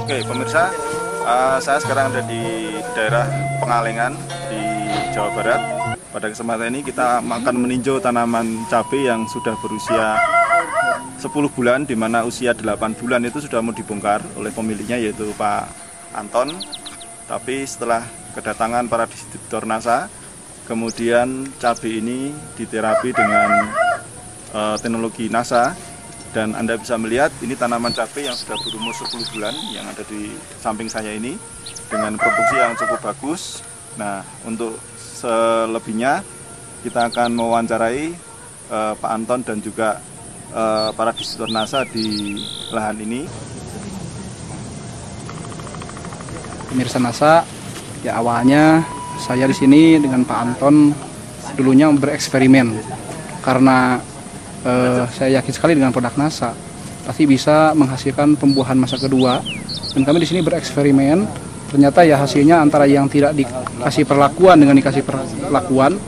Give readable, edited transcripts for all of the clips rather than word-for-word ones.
Oke pemirsa, saya sekarang ada di daerah Pengalengan di Jawa Barat. Pada kesempatan ini kita akan meninjau tanaman cabai yang sudah berusia 10 bulan, di mana usia 8 bulan itu sudah mau dibongkar oleh pemiliknya, yaitu Pak Anton. Tapi setelah kedatangan para distributor NASA, kemudian cabai ini diterapi dengan teknologi NASA. Dan Anda bisa melihat ini tanaman cabai yang sudah berumur 10 bulan yang ada di samping saya ini, dengan produksi yang cukup bagus. Nah, untuk selebihnya kita akan mewawancarai Pak Anton dan juga para distributor NASA di lahan ini. Pemirsa NASA, ya awalnya saya di sini dengan Pak Anton dulunya bereksperimen karena saya yakin sekali dengan produk NASA pasti bisa menghasilkan pembuahan masa kedua, dan kami di sini bereksperimen. Ternyata ya hasilnya antara yang tidak dikasih perlakuan dengan dikasih perlakuan,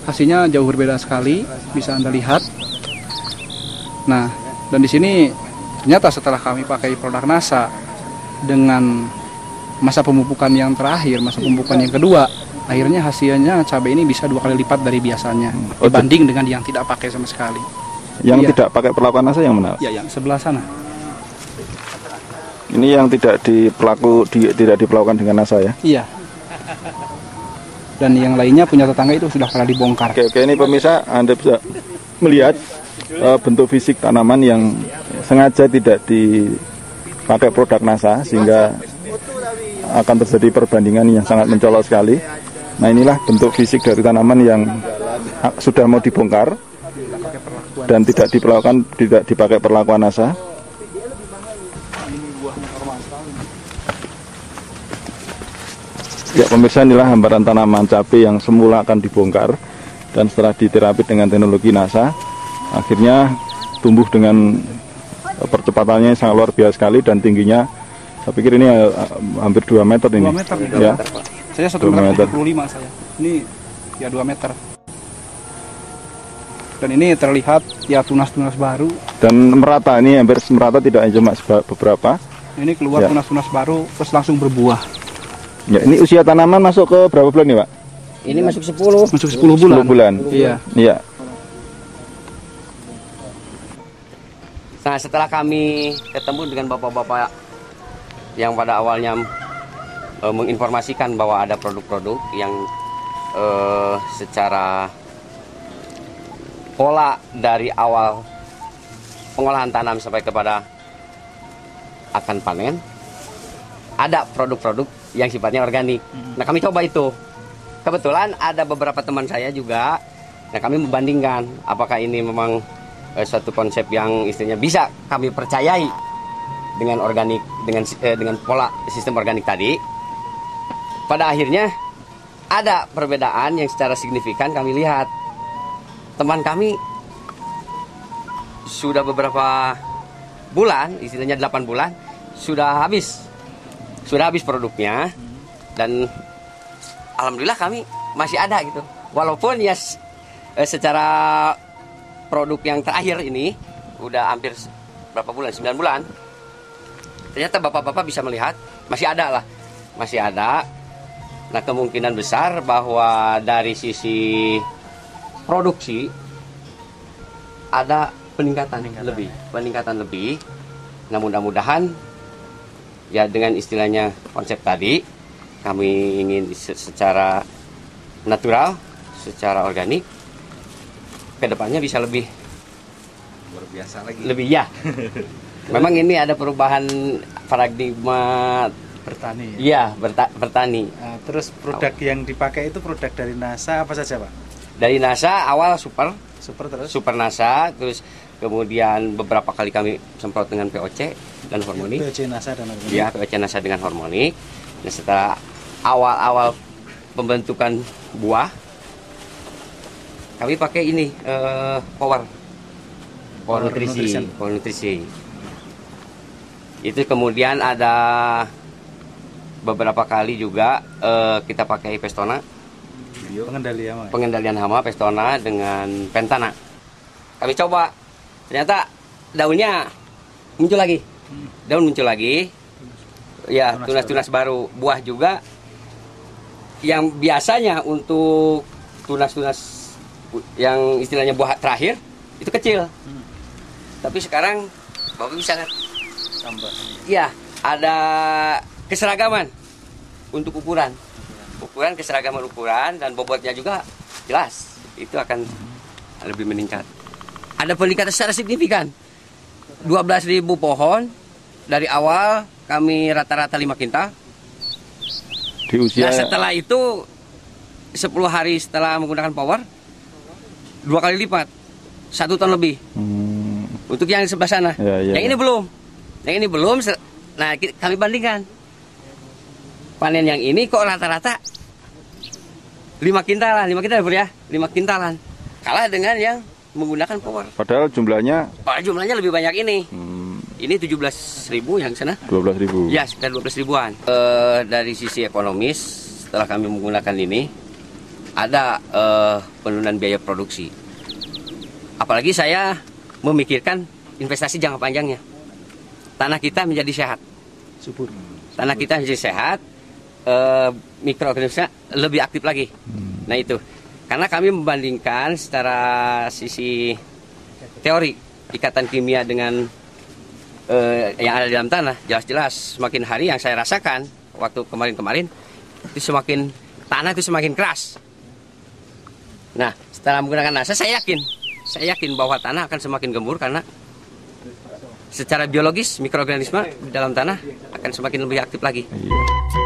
hasilnya jauh berbeda sekali, bisa Anda lihat. Nah, dan di sini ternyata setelah kami pakai produk NASA dengan masa pemupukan yang terakhir, masa pemupukan yang kedua, akhirnya hasilnya cabai ini bisa 2 kali lipat dari biasanya dibanding dengan yang tidak pakai sama sekali. Yang tidak pakai perlakuan NASA yang mana? Ya, yang sebelah sana. Ini yang tidak diperlakukan dengan NASA ya? Iya. Dan yang lainnya punya tetangga itu sudah pernah dibongkar. Oke, ini pemirsa, Anda bisa melihat bentuk fisik tanaman yang sengaja tidak dipakai produk NASA, sehingga akan terjadi perbandingan yang sangat mencolok sekali. Nah, inilah bentuk fisik dari tanaman yang sudah mau dibongkar dan tidak dipakai perlakuan NASA. Ya pemirsa, inilah hamparan tanaman cabai yang semula akan dibongkar dan setelah diterapi dengan teknologi NASA, akhirnya tumbuh dengan percepatannya sangat luar biasa sekali dan tingginya, saya pikir ini hampir 2 meter ini. 2 meter ya. Saya 1,75 meter saya. Ini ya 2 meter. Dan ini terlihat ya tunas-tunas baru. Dan merata, ini hampir merata, tidak cuma beberapa. Ini keluar ya, tunas-tunas baru terus langsung berbuah. Ya, ini usia tanaman masuk ke berapa bulan nih, Pak? Ini masuk 10. Masuk 10 bulan. 10 bulan. Iya. Iya. Nah, setelah kami ketemu dengan bapak-bapak yang pada awalnya menginformasikan bahwa ada produk-produk yang secara pola dari awal pengolahan tanam sampai kepada akan panen, ada produk-produk yang sifatnya organik. Nah, kami coba itu. Kebetulan ada beberapa teman saya juga. Nah, kami membandingkan apakah ini memang suatu konsep yang istilahnya bisa kami percayai dengan organik, dengan pola sistem organik tadi. Pada akhirnya ada perbedaan yang secara signifikan kami lihat. Teman kami sudah beberapa bulan, istilahnya 8 bulan, sudah habis produknya, dan alhamdulillah kami masih ada gitu. Walaupun ya secara produk yang terakhir ini udah hampir berapa bulan, 9 bulan, ternyata bapak-bapak bisa melihat masih ada. Nah, kemungkinan besar bahwa dari sisi produksi ada peningkatan lebih. Nah, mudah-mudahan ya dengan istilahnya konsep tadi, kami ingin secara natural, secara organik, kedepannya bisa lebih luar biasa lagi. Lebih ya. Memang ini ada perubahan paradigma bertani. Iya, bertani. Nah, terus produk yang dipakai itu produk dari NASA apa saja, Pak? Dari NASA awal super terus super NASA, terus kemudian beberapa kali kami semprot dengan POC dan hormonik. POC NASA dan hormonik. Iya, POC NASA dengan hormonik. Dan setelah awal pembentukan buah, kami pakai ini power nutrisi. Itu kemudian ada beberapa kali juga kita pakai Pestona, pengendalian hama Pestona dengan Pentana. Kami coba, ternyata daunnya muncul lagi. Ya, tunas-tunas baru. Buah juga yang biasanya untuk tunas-tunas yang istilahnya buah terakhir itu kecil. Tapi sekarang Bapak bisa lihat. Tambah. Iya, ada keseragaman untuk ukuran. Keseragaman ukuran dan bobotnya juga jelas. Itu akan lebih meningkat. Ada peningkatan secara signifikan. 12.000 pohon dari awal kami rata-rata 5 kintal. Di usia Nah, setelah itu 10 hari setelah menggunakan power 2 kali lipat. 1 ton lebih. Untuk yang di sebelah sana. Ya. Yang ini belum. Nah, kami bandingkan. Panen yang ini kok rata-rata 5 kintalan, 5 kintalan. Kalah dengan yang menggunakan power. padahal jumlahnya Jumlahnya lebih banyak ini. Ini 17.000 yang sana. 12.000. Ya, sekitar 12 ribuan. Dari sisi ekonomis, setelah kami menggunakan ini, ada penurunan biaya produksi. Apalagi saya memikirkan investasi jangka panjangnya. Tanah kita menjadi sehat. Subur. Tanah kita menjadi sehat, mikroorganisme lebih aktif lagi. Nah itu, karena kami membandingkan secara sisi teori ikatan kimia dengan yang ada di dalam tanah, jelas-jelas semakin hari yang saya rasakan waktu kemarin-kemarin itu semakin tanah itu semakin keras. Nah, setelah menggunakan NASA saya yakin bahwa tanah akan semakin gembur karena secara biologis mikroorganisme di dalam tanah akan semakin lebih aktif lagi. Iya.